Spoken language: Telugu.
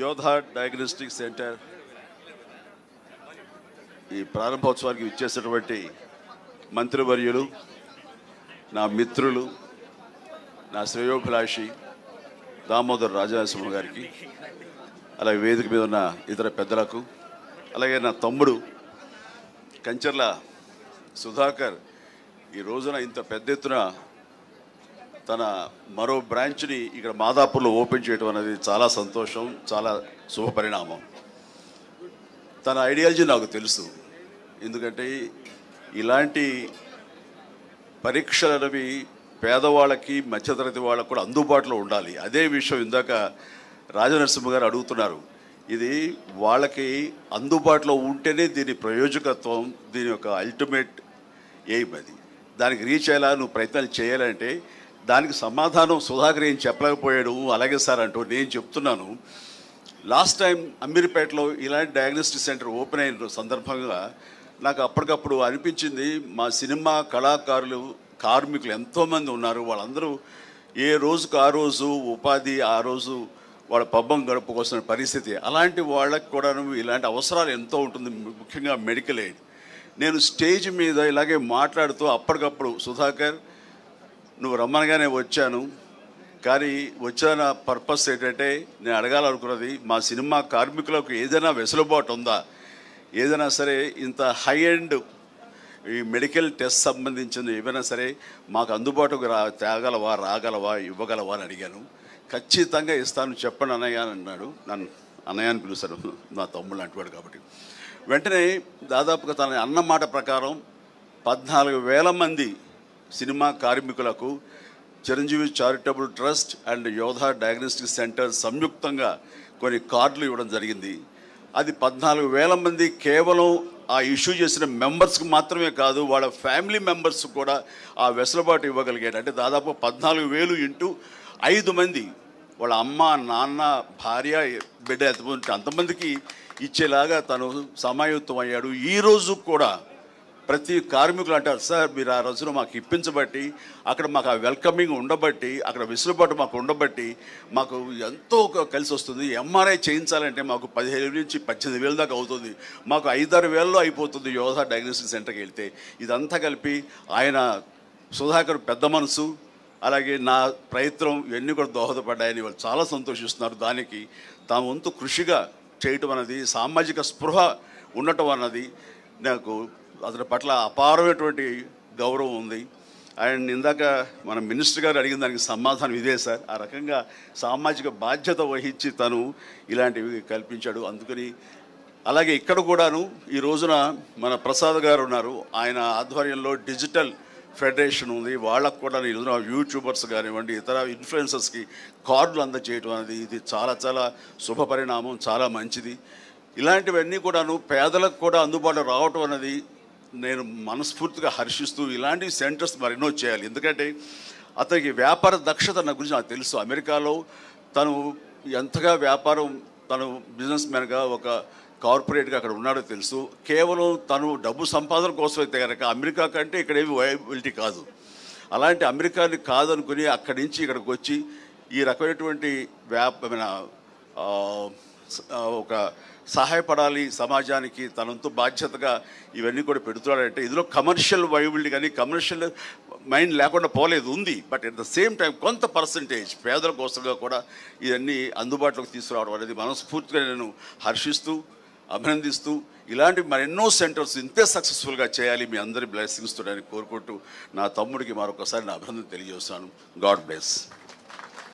యోధా డయాగ్నోస్టిక్ సెంటర్ ఈ ప్రారంభోత్సవానికి విచ్చేసినటువంటి మంత్రివర్యులు, నా మిత్రులు, నా శ్రేయోభిలాషి దామోదర్ రాజనరసింహ గారికి, అలాగే వేదిక మీద ఉన్న ఇతర పెద్దలకు, అలాగే నా తమ్ముడు కంచర్ల సుధాకర్ ఈ రోజున ఇంత పెద్ద ఎత్తున తన మరో బ్రాంచ్ని ఇక్కడ మాదాపూర్లో ఓపెన్ చేయడం అనేది చాలా సంతోషం, చాలా శుభపరిణామం. తన ఐడియాలజీ నాకు తెలుసు. ఎందుకంటే ఇలాంటి పరీక్షలు అనేవి పేదవాళ్ళకి, మధ్యతరగతి వాళ్ళకు కూడా అందుబాటులో ఉండాలి. అదే విషయం ఇందాక రాజనరసింహ గారు అడుగుతున్నారు. ఇది వాళ్ళకి అందుబాటులో ఉంటేనే దీని ప్రయోజకత్వం, దీని యొక్క అల్టిమేట్ ఎయిమ్. అది దానికి రీచ్ అయ్యేలా నువ్వు ప్రయత్నాలు చేయాలంటే దానికి సమాధానం సుధాకర్ ఏం చెప్పలేకపోయాడు. అలాగే సార్ అంటూ నేను చెప్తున్నాను. లాస్ట్ టైం అమీర్పేటలో ఇలాంటి డయాగ్నోస్టిక్ సెంటర్ ఓపెన్ అయిన సందర్భంగా నాకు అప్పటికప్పుడు అనిపించింది, మా సినిమా కళాకారులు, కార్మికులు ఎంతోమంది ఉన్నారు. వాళ్ళందరూ ఏ రోజుకు ఆ రోజు ఉపాధి, ఆ రోజు వాళ్ళ పబ్బం గడుపుకోవాల్సిన పరిస్థితి. అలాంటి వాళ్ళకి కూడా ఇలాంటి అవసరాలు ఎంతో ఉంటుంది, ముఖ్యంగా మెడికల్ ఎయిడ్. నేను స్టేజ్ మీద ఇలాగే మాట్లాడుతూ అప్పటికప్పుడు సుధాకర్ నువ్వు రమ్మనగానే వచ్చాను, కానీ వచ్చిన పర్పస్ ఏంటంటే నేను అడగాలనుకున్నది, మా సినిమా కార్మికులకు ఏదైనా వెసులుబాటు ఉందా, ఏదైనా సరే ఇంత హై ఎండ్ ఈ మెడికల్ టెస్ట్ సంబంధించిన ఏమైనా సరే మాకు అందుబాటుకు రాగలవా ఇవ్వగలవా అని అడిగాను. ఖచ్చితంగా ఇస్తాను, చెప్పండి అన్నయ్య అని అన్నాడు. నన్ను అన్నయ్య అని పిలుస్తాను, నా తమ్ముడు అంటువాడు కాబట్టి. వెంటనే దాదాపుగా తన అన్న మాట ప్రకారం 14,000 మంది సినిమా కార్మికులకు చిరంజీవి చారిటబుల్ ట్రస్ట్ అండ్ యోధా డయాగ్నోస్టిక్ సెంటర్ సంయుక్తంగా కొన్ని కార్డులు ఇవ్వడం జరిగింది. అది 14,000 మంది కేవలం ఆ ఇష్యూ చేసిన మెంబర్స్కి మాత్రమే కాదు, వాళ్ళ ఫ్యామిలీ మెంబర్స్ కూడా ఆ వెసులుబాటు ఇవ్వగలిగాడు. అంటే దాదాపు 14,000 ఇంటూ 5 మంది, వాళ్ళ అమ్మ, నాన్న, భార్య, బిడ్డ అంతమందికి ఇచ్చేలాగా తను సమాయుత్తం అయ్యాడు. ఈరోజు కూడా ప్రతి కార్మికులు అంటారు, సార్ మీరు ఆ రోజున మాకు ఇప్పించబట్టి, అక్కడ మాకు ఆ వెల్కమింగ్ ఉండబట్టి, అక్కడ వెసులుబాటు మాకు ఉండబట్టి మాకు ఎంతో కలిసి వస్తుంది. ఎంఆర్ఐ చేయించాలంటే మాకు 15,000 నుంచి 18,000 దాకా అవుతుంది, మాకు 5-6 వేలలో అయిపోతుంది యోధా డయాగ్నోస్టిక్ సెంటర్కి వెళ్తే. ఇదంతా కలిపి ఆయన సుధాకర్ పెద్ద మనసు, అలాగే నా ప్రయత్నం ఇవన్నీ కూడా దోహదపడ్డాయని వాళ్ళు చాలా సంతోషిస్తున్నారు. దానికి తాము వంతు కృషిగా చేయటం అన్నది, సామాజిక స్పృహ ఉండటం అన్నది నాకు అతని పట్ల అపారమైనటువంటి గౌరవం ఉంది. అండ్ ఇందాక మన మినిస్టర్ గారు అడిగిన దానికి సమాధానం ఇదే సార్. ఆ రకంగా సామాజిక బాధ్యత వహించి తను ఇలాంటివి కల్పించాడు. అందుకని అలాగే ఇక్కడ కూడాను ఈ రోజున మన ప్రసాద్ గారు ఉన్నారు, ఆయన ఆధ్వర్యంలో డిజిటల్ ఫెడరేషన్ ఉంది. వాళ్ళకు కూడా ఈ రోజున యూట్యూబర్స్ కానివ్వండి, ఇతర ఇన్ఫ్లుయెన్సర్స్కి కార్డులు అందజేయడం అనేది ఇది చాలా చాలా శుభపరిణామం, చాలా మంచిది. ఇలాంటివన్నీ కూడాను పేదలకు కూడా అందుబాటులో రావటం అనేది నేను మనస్ఫూర్తిగా హర్షిస్తూ ఇలాంటి సెంటర్స్ మరెన్నో చేయాలి. ఎందుకంటే అతనికి వ్యాపార దక్షత నా గురించి నాకు తెలుసు. అమెరికాలో తను ఎంతగా వ్యాపారం, తను బిజినెస్ మ్యాన్గా ఒక కార్పొరేట్గా అక్కడ ఉన్నాడో తెలుసు. కేవలం తను డబ్బు సంపాదన కోసం అయితే కనుక అమెరికా కంటే ఇక్కడ ఏమి వయబిలిటీ కాదు. అలాంటి అమెరికాని కాదనుకుని అక్కడి నుంచి ఇక్కడికి వచ్చి ఈ రకమైనటువంటి ఒక సహాయపడాలి సమాజానికి, తనంతో బాధ్యతగా ఇవన్నీ కూడా పెడుతున్నాడంటే ఇందులో కమర్షియల్ వయబిలిటీ కానీ కమర్షియల్ మైండ్ లేకుండా పోలేదు, ఉంది. But at the same time కొంత పర్సంటేజ్ పేదల కోసంగా కూడా ఇవన్నీ అందుబాటులోకి తీసుకురావడం అనేది మనస్ఫూర్తిగా నేను హర్షిస్తూ, అభినందిస్తూ, ఇలాంటి మరెన్నో సెంటర్స్ ఇంతే సక్సెస్ఫుల్గా చేయాలి, మీ అందరి బ్లెస్సింగ్స్ తోని కోరుకుంటూ నా తమ్ముడికి మరొకసారి నా అభినందన తెలియజేస్తాను. God bless.